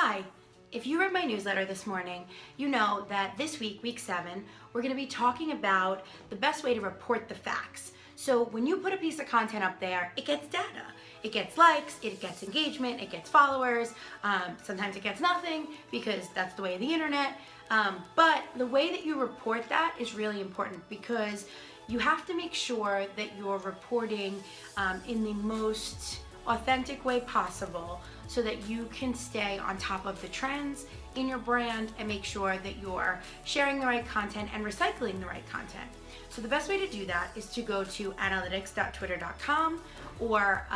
Hi, if you read my newsletter this morning, you know that this week, week 7, we're going to be talking about the best way to report the facts. So when you put a piece of content up there, it gets data. It gets likes, it gets engagement, it gets followers. Sometimes it gets nothing because that's the way of the internet. But the way that you report that is really important because you have to make sure that you're reporting in the most authentic way possible so that you can stay on top of the trends in your brand and make sure that you're sharing the right content and recycling the right content. So the best way to do that is to go to analytics.twitter.com or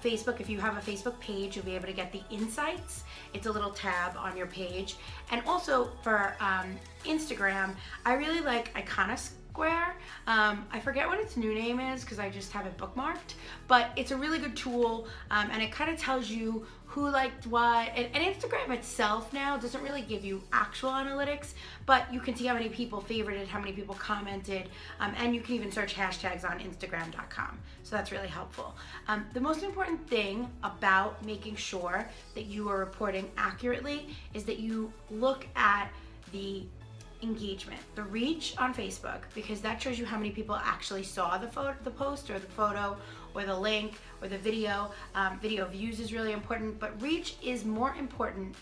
Facebook. If you have a Facebook page, you'll be able to get the insights. It's a little tab on your page. And also for Instagram, I really like Iconosquare. I forget what its new name is because I just have it bookmarked, but it's a really good tool and it kind of tells you who liked what. And Instagram itself now doesn't really give you actual analytics, but you can see how many people favorited, how many people commented, and you can even search hashtags on Instagram.com. So that's really helpful. The most important thing about making sure that you are reporting accurately is that you look at the engagement, the reach on Facebook, because that shows you how many people actually saw the post or the photo or the link or the video. Video views is really important, but reach is more important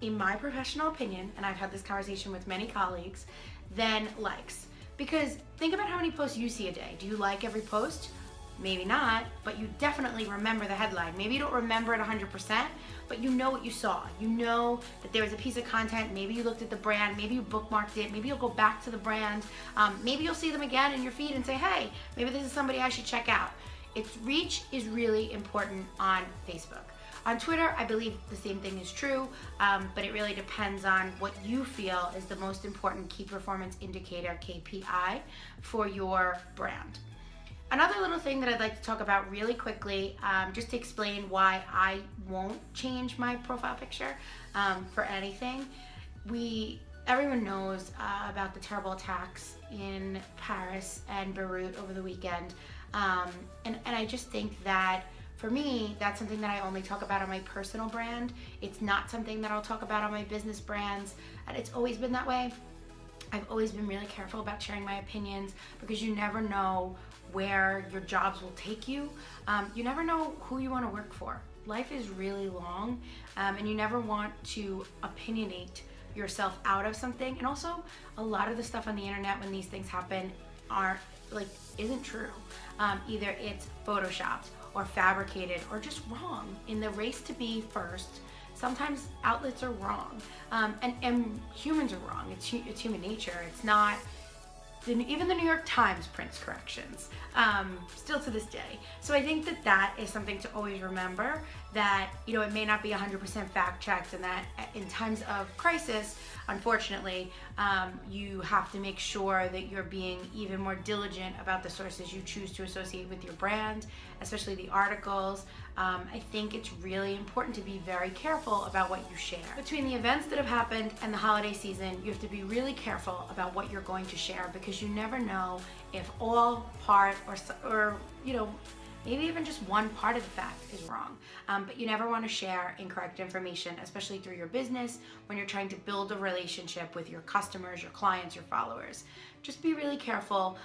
in my professional opinion, and I've had this conversation with many colleagues, than likes. Because think about how many posts you see a day. Do you like every post? Maybe not, but you definitely remember the headline. Maybe you don't remember it 100%, but you know what you saw. You know that there was a piece of content. Maybe you looked at the brand. Maybe you bookmarked it. Maybe you'll go back to the brand. Maybe you'll see them again in your feed and say, hey, maybe this is somebody I should check out. Its reach is really important on Facebook. On Twitter, I believe the same thing is true, but it really depends on what you feel is the most important key performance indicator, KPI, for your brand. Another little thing that I'd like to talk about really quickly, just to explain why I won't change my profile picture for anything. Everyone knows about the terrible attacks in Paris and Beirut over the weekend. And I just think that for me, that's something that I only talk about on my personal brand. It's not something that I'll talk about on my business brands, and it's always been that way. I've always been really careful about sharing my opinions because you never know where your jobs will take you. You never know who you want to work for. Life is really long, and you never want to opinionate yourself out of something. And also, a lot of the stuff on the internet when these things happen isn't true. Either it's photoshopped or fabricated or just wrong. In the race to be first, sometimes outlets are wrong, and humans are wrong. It's human nature. It's not. Even the New York Times prints corrections, still to this day. So I think that is something to always remember, that it may not be 100% fact checked, and that in times of crisis, unfortunately, you have to make sure that you're being even more diligent about the sources you choose to associate with your brand, especially the articles. I think it's really important to be very careful about what you share. Between the events that have happened and the holiday season, you have to be really careful about what you're going to share, because you never know if all part or maybe even just one part of the fact is wrong. But you never want to share incorrect information, especially through your business when you're trying to build a relationship with your customers, your clients, your followers. Just be really careful.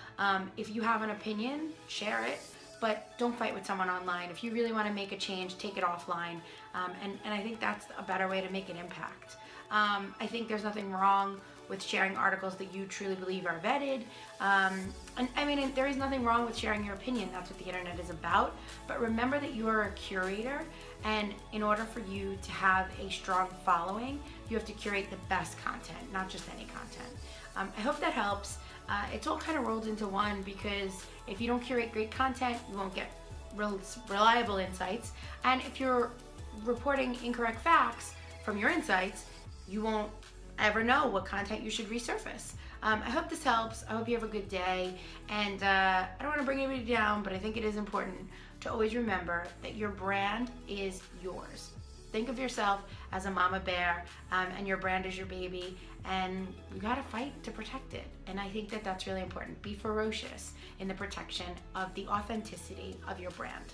If you have an opinion, share it, but don't fight with someone online. If you really want to make a change, take it offline. And I think that's a better way to make an impact. I think there's nothing wrong with sharing articles that you truly believe are vetted. And I mean, there is nothing wrong with sharing your opinion. That's what the internet is about. But remember that you are a curator, and in order for you to have a strong following, you have to curate the best content, not just any content. I hope that helps. It's all kind of rolled into one, because if you don't curate great content, you won't get reliable insights. And if you're reporting incorrect facts from your insights, you won't ever know what content you should resurface. I hope this helps. I hope you have a good day. And I don't want to bring anybody down, but I think it is important to always remember that your brand is yours. Think of yourself as a mama bear, and your brand is your baby, and you gotta fight to protect it. And I think that that's really important. Be ferocious in the protection of the authenticity of your brand.